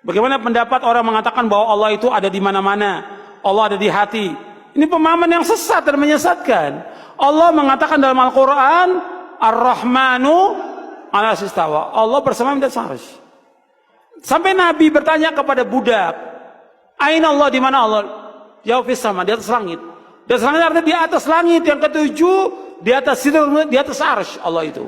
Bagaimana pendapat orang mengatakan bahwa Allah itu ada di mana-mana, Allah ada di hati? Ini pemahaman yang sesat dan menyesatkan. Allah mengatakan dalam Al-Quran, Ar-Rahmanu ala istawa. Allah bersama di atas arsy. Sampai Nabi bertanya kepada budak, Aina Allah, di mana Allah? Jawab fis sama, di atas langit. Di atas langit artinya di atas langit yang ketujuh, di atas sidr, di atas arsy Allah itu.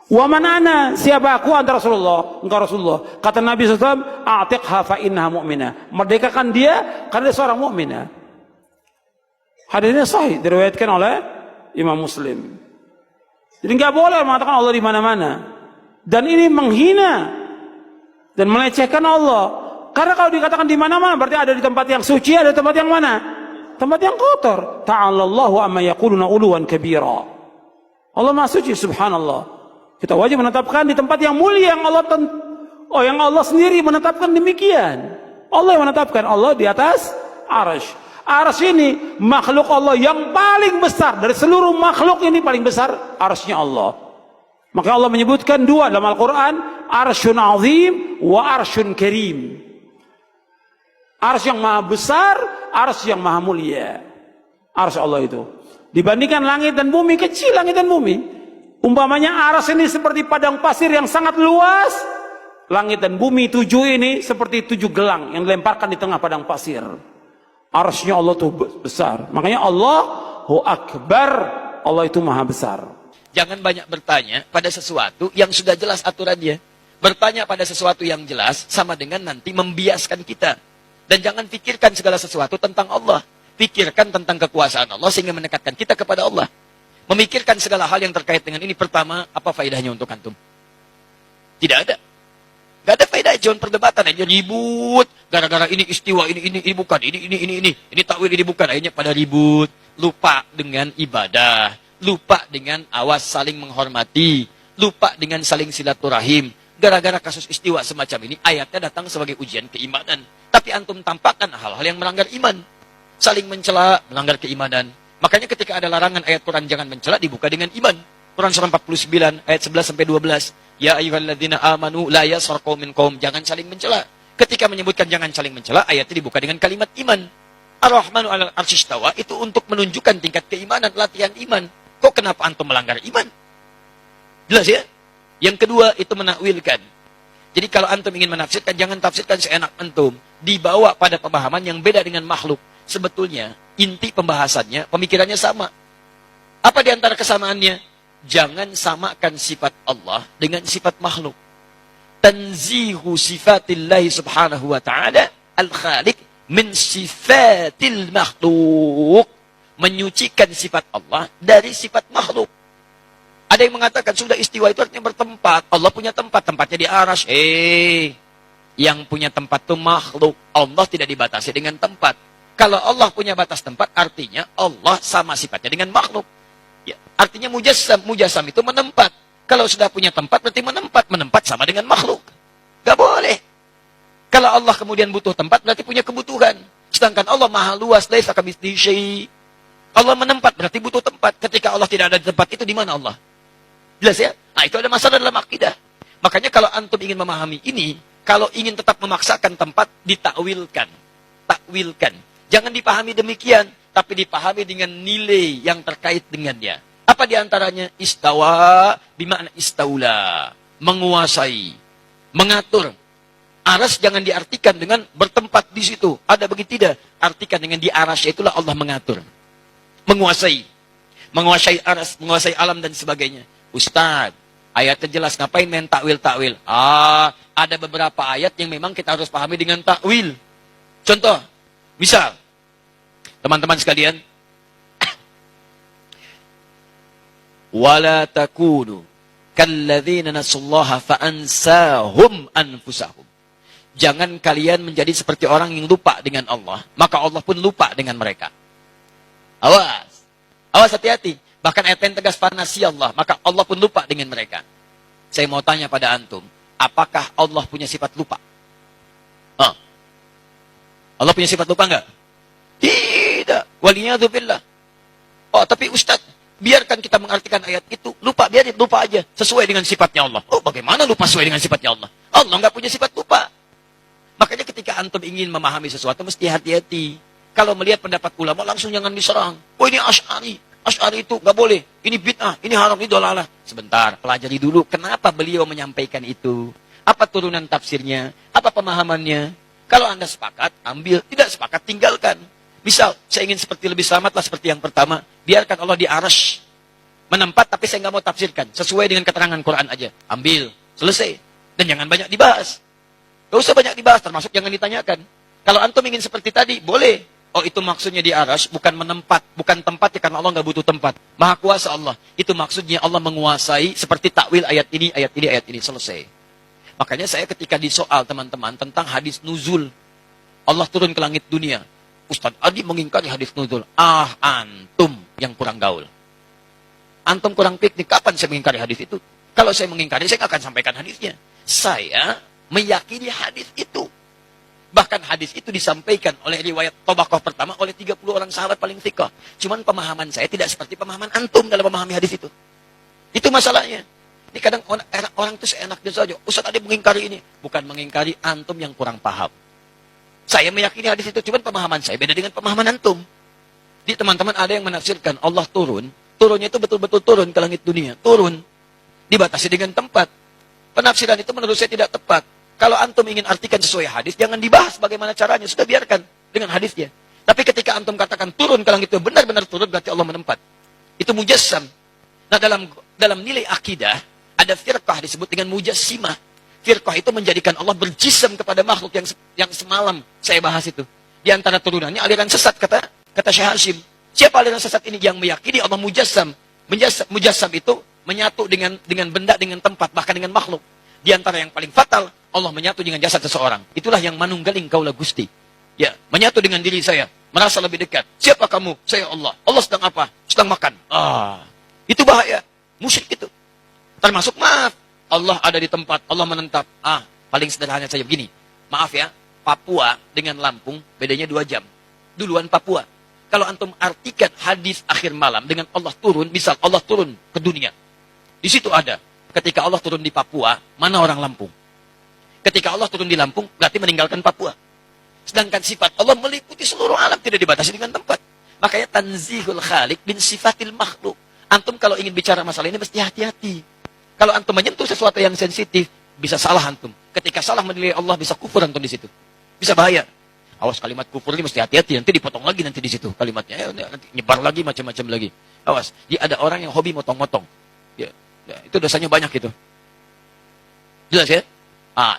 Wa man ana, siapa aku? Anta Rasulullah, engkau Rasulullah. Kata Nabi SAW, a'tiqha fa innaha mu'minah. Merdekakan dia karena dia seorang mukminah. Hadisnya sahih, diriwayatkan oleh Imam Muslim. Jadi enggak boleh mengatakan Allah di mana-mana. Dan ini menghina dan melecehkan Allah. Karena kalau dikatakan di mana-mana berarti ada di tempat yang suci, ada di tempat yang mana? Tempat yang kotor. Ta'alallahu amma yaquluna uluwan kabira. Allah Maha Suci, subhanallah. Kita wajib menetapkan di tempat yang mulia yang yang Allah sendiri menetapkan demikian. Allah yang menetapkan, Allah di atas arsy. Arsy ini makhluk Allah yang paling besar dari seluruh makhluk ini, paling besar arsy-nya Allah. Maka Allah menyebutkan dua dalam Al-Quran, arsyun azim wa arsyun karim. Arsy yang maha besar, arsy yang maha mulia. Arsy Allah itu dibandingkan langit dan bumi, kecil langit dan bumi. Umpamanya arsy ini seperti padang pasir yang sangat luas, langit dan bumi tujuh ini seperti tujuh gelang yang dilemparkan di tengah padang pasir. Arsy-nya Allah itu besar. Makanya Allahu Akbar, Allah itu maha besar. Jangan banyak bertanya pada sesuatu yang sudah jelas aturannya. Bertanya pada sesuatu yang jelas sama dengan nanti membiaskan kita. Dan jangan pikirkan segala sesuatu tentang Allah. Pikirkan tentang kekuasaan Allah sehingga mendekatkan kita kepada Allah. Memikirkan segala hal yang terkait dengan ini, pertama, apa faedahnya untuk antum? Tidak ada. Gak ada faedah, jangan perdebatan aja, ribut. Gara-gara ini istiwa, ini bukan, ini takwil, ini bukan. Akhirnya pada ribut, lupa dengan ibadah, lupa dengan awas saling menghormati, lupa dengan saling silaturahim. Gara-gara kasus istiwa semacam ini, ayatnya datang sebagai ujian keimanan. Tapi antum tampakkan hal-hal yang melanggar iman. Saling mencela, melanggar keimanan. Makanya ketika ada larangan ayat Quran jangan mencela, dibuka dengan iman. Quran surah 49 ayat 11 sampai 12. Ya ayyuhalladzina amanu la yaskhar qaumin qaum, jangan saling mencela. Ketika menyebutkan jangan saling mencela, ayatnya dibuka dengan kalimat iman. Ar-Rahmanu 'alal 'arsy istawa, itu untuk menunjukkan tingkat keimanan, latihan iman. Kok kenapa antum melanggar iman? Jelas ya? Yang kedua itu menakwilkan. Jadi kalau antum ingin menafsirkan, jangan tafsirkan seenak antum. Dibawa pada pemahaman yang beda dengan makhluk. Sebetulnya inti pembahasannya, pemikirannya sama. Apa di antara kesamaannya? Jangan samakan sifat Allah dengan sifat makhluk. Tanzihu sifatillahi subhanahu wa ta'ala al-khaliq min sifatil makhluk. Menyucikan sifat Allah dari sifat makhluk. Ada yang mengatakan sudah istiwa itu artinya bertempat. Allah punya tempat, tempatnya di arsy. Yang punya tempat itu makhluk. Allah tidak dibatasi dengan tempat. Kalau Allah punya batas tempat, artinya Allah sama sifatnya dengan makhluk. Ya, artinya mujassam itu menempat. Kalau sudah punya tempat, berarti menempat sama dengan makhluk. Gak boleh. Kalau Allah kemudian butuh tempat, berarti punya kebutuhan. Sedangkan Allah maha luas, laisa kamitslihi syai'. Allah menempat, berarti butuh tempat. Ketika Allah tidak ada di tempat itu, di mana Allah? Jelas ya? Nah, itu ada masalah dalam akidah. Makanya kalau antum ingin memahami ini, kalau ingin tetap memaksakan tempat, ditakwilkan. Takwilkan. Jangan dipahami demikian, tapi dipahami dengan nilai yang terkait dengannya. Apa diantaranya? Istawa, bimakna istaula. Menguasai, mengatur. Aras jangan diartikan dengan bertempat di situ. Ada begitu tidak? Artikan dengan di aras, itulah Allah mengatur. Menguasai. Menguasai aras, menguasai alam dan sebagainya. Ustaz, ayatnya jelas, ngapain main takwil-takwil? Ada beberapa ayat yang memang kita harus pahami dengan takwil. Contoh, misal, teman-teman sekalian, wala takunu kalladzina nasullaha fa'ansahum anfusahum. Jangan kalian menjadi seperti orang yang lupa dengan Allah, maka Allah pun lupa dengan mereka. Awas. Awas, hati-hati. Bahkan ayat yang tegas, fanasi Allah, maka Allah pun lupa dengan mereka. Saya mau tanya pada antum, apakah Allah punya sifat lupa? Allah punya sifat lupa enggak? Tidak. Waliyadzubillah. Oh, tapi Ustaz, biarkan kita mengartikan ayat itu. Lupa, biarin lupa aja. Sesuai dengan sifatnya Allah. Oh, bagaimana lupa sesuai dengan sifatnya Allah? Allah enggak punya sifat lupa. Maka ketika antum ingin memahami sesuatu, mesti hati-hati. Kalau melihat pendapat ulama, langsung jangan diserang. Oh ini Asy'ari. Asy'ari itu nggak boleh. Ini bid'ah, ini haram, ini dolalah. Sebentar, pelajari dulu kenapa beliau menyampaikan itu. Apa turunan tafsirnya? Apa pemahamannya? Kalau Anda sepakat, ambil. Tidak sepakat, tinggalkan. Misal, saya ingin seperti lebih selamatlah seperti yang pertama. Biarkan Allah di arasy menempat, tapi saya nggak mau tafsirkan. Sesuai dengan keterangan Quran aja. Ambil. Selesai. Dan jangan banyak dibahas. Gak usah banyak dibahas, termasuk jangan ditanyakan. Kalau antum ingin seperti tadi, boleh. Oh itu maksudnya di arasy, bukan menempat. Bukan tempat ya, karena Allah nggak butuh tempat. Maha kuasa Allah. Itu maksudnya Allah menguasai seperti takwil ayat ini, ayat ini, ayat ini. Selesai. Makanya saya ketika disoal teman-teman tentang hadis nuzul. Allah turun ke langit dunia. Ustaz Adi mengingkari hadis nuzul. Ah, antum yang kurang gaul. Antum kurang piknik. Kapan saya mengingkari hadis itu? Kalau saya mengingkari, saya akan sampaikan hadisnya. Saya meyakini hadis itu. Bahkan hadis itu disampaikan oleh riwayat Tabaqah pertama oleh 30 orang sahabat paling thiqah. Cuman pemahaman saya tidak seperti pemahaman antum dalam memahami hadis itu. Itu masalahnya. Ini kadang orang itu seenaknya saja. Ustaz Adi mengingkari ini. Bukan mengingkari, antum yang kurang paham. Saya meyakini hadis itu, cuman pemahaman saya beda dengan pemahaman antum. Di teman-teman ada yang menafsirkan Allah turun. Turunnya itu betul-betul turun ke langit dunia. Turun. Dibatasi dengan tempat. Penafsiran itu menurut saya tidak tepat. Kalau antum ingin artikan sesuai hadis, jangan dibahas bagaimana caranya. Sudah biarkan dengan hadisnya. Tapi ketika antum katakan turun ke langit itu benar-benar turun, berarti Allah menempat. Itu mujassam. Nah dalam nilai akidah, ada firqah disebut dengan mujassimah. Firqah itu menjadikan Allah berjisam kepada makhluk yang semalam saya bahas itu. Di antara turunannya aliran sesat, kata Syekh Hashim. Siapa aliran sesat ini? Yang meyakini Allah mujassam. Mujassam itu menyatu dengan benda, dengan tempat, bahkan dengan makhluk. Di antara yang paling fatal, Allah menyatu dengan jasad seseorang. Itulah yang manunggaling kaulah Gusti. Ya, menyatu dengan diri saya, merasa lebih dekat. Siapa kamu? Saya Allah. Allah sedang apa? Sedang makan. Itu bahaya. Musyrik itu. Termasuk maaf, Allah ada di tempat, Allah menetap. Paling sederhana saja begini. Maaf ya, Papua dengan Lampung bedanya 2 jam. Duluan Papua. Kalau antum artikan hadis akhir malam dengan Allah turun, misal Allah turun ke dunia. Di situ ada. Ketika Allah turun di Papua, mana orang Lampung? Ketika Allah turun di Lampung, berarti meninggalkan Papua. Sedangkan sifat Allah meliputi seluruh alam, tidak dibatasi dengan tempat. Makanya tanzihul khaliq bin sifatil makhluk. Antum kalau ingin bicara masalah ini mesti hati-hati. Kalau antum menyentuh sesuatu yang sensitif, bisa salah antum. Ketika salah menilai Allah, bisa kufur antum di situ. Bisa bahaya. Awas, kalimat kufur ini mesti hati-hati, nanti dipotong lagi nanti di situ kalimatnya. Nanti nyebar lagi macam-macam lagi. Awas, ada orang yang hobi motong-motong. Ya, itu dosanya banyak itu. Jelas ya?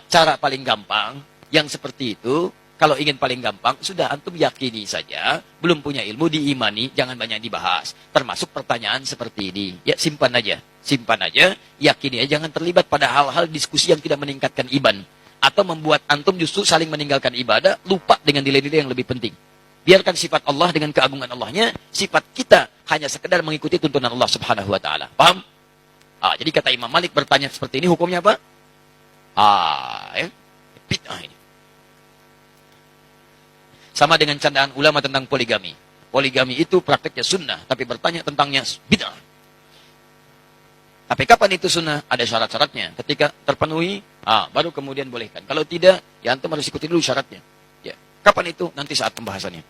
Cara paling gampang yang seperti itu, kalau ingin paling gampang, sudah antum yakini saja, belum punya ilmu diimani, jangan banyak dibahas. Termasuk pertanyaan seperti ini. Ya, simpan aja, yakini aja, jangan terlibat pada hal-hal diskusi yang tidak meningkatkan iman. Atau membuat antum justru saling meninggalkan ibadah, lupa dengan nilai-nilai yang lebih penting. Biarkan sifat Allah dengan keagungan Allahnya, sifat kita hanya sekedar mengikuti tuntunan Allah Subhanahu wa taala. Paham? Jadi kata Imam Malik bertanya seperti ini, hukumnya apa? Bid'ah ini. Sama dengan candaan ulama tentang poligami. Poligami itu prakteknya sunnah, tapi bertanya tentangnya bid'ah. Tapi kapan itu sunnah? Ada syarat-syaratnya. Ketika terpenuhi, baru kemudian bolehkan. Kalau tidak, ya antum harus ikuti dulu syaratnya. Ya. Kapan itu? Nanti saat pembahasannya.